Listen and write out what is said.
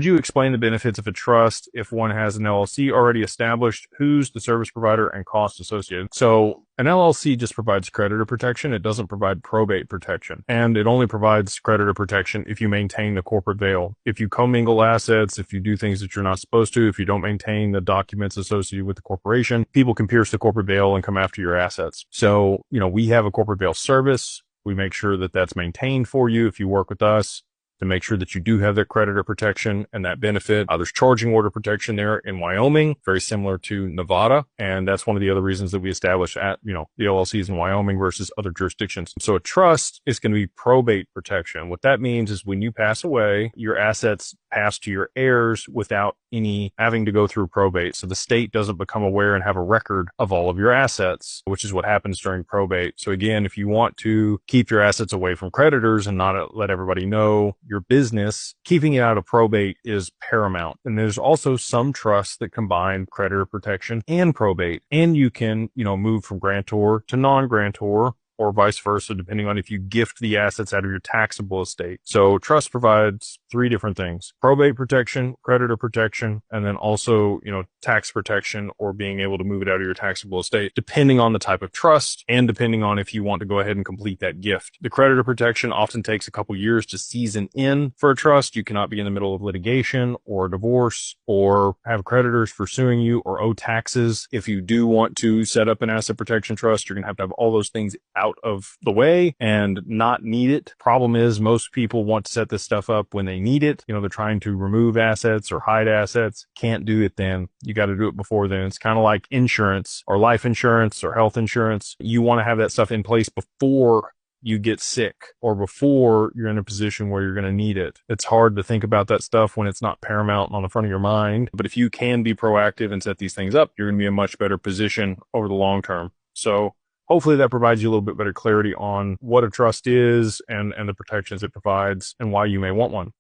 Could you explain the benefits of a trust if one has an LLC already established? Who's the service provider and costs associated? So an LLC just provides creditor protection. It doesn't provide probate protection. And it only provides creditor protection if you maintain the corporate veil. If you commingle assets, if you do things that you're not supposed to, if you don't maintain the documents associated with the corporation, people can pierce the corporate veil and come after your assets. So, we have a corporate veil service. We make sure that that's maintained for you if you work with us, to make sure that you do have that creditor protection and that benefit. There's charging order protection there in Wyoming, very similar to Nevada. And that's one of the other reasons that we established the LLCs in Wyoming versus other jurisdictions. So a trust is going to be probate protection. What that means is when you pass away, your assets pass to your heirs without any having to go through probate. So the state doesn't become aware and have a record of all of your assets, which is what happens during probate. So again, if you want to keep your assets away from creditors and not let everybody know your business, keeping it out of probate is paramount. And there's also some trusts that combine creditor protection and probate. And you can, move from grantor to non-grantor, or vice versa, depending on if you gift the assets out of your taxable estate. So trust provides three different things: probate protection, creditor protection, and then also, tax protection, or being able to move it out of your taxable estate, depending on the type of trust and depending on if you want to go ahead and complete that gift. The creditor protection often takes a couple years to season in for a trust. You cannot be in the middle of litigation or divorce or have creditors pursuing you or owe taxes. If you do want to set up an asset protection trust, you're going to have all those things out of the way and not need it. Problem is, most people want to set this stuff up when they need it. They're trying to remove assets or hide assets. Can't do it then. You got to do it before then. It's kind of like insurance or life insurance or health insurance. You want to have that stuff in place before you get sick or before you're in a position where you're going to need it. It's hard to think about that stuff when it's not paramount on the front of your mind. But if you can be proactive and set these things up, you're going to be in a much better position over the long term. So hopefully that provides you a little bit better clarity on what a trust is and the protections it provides and why you may want one.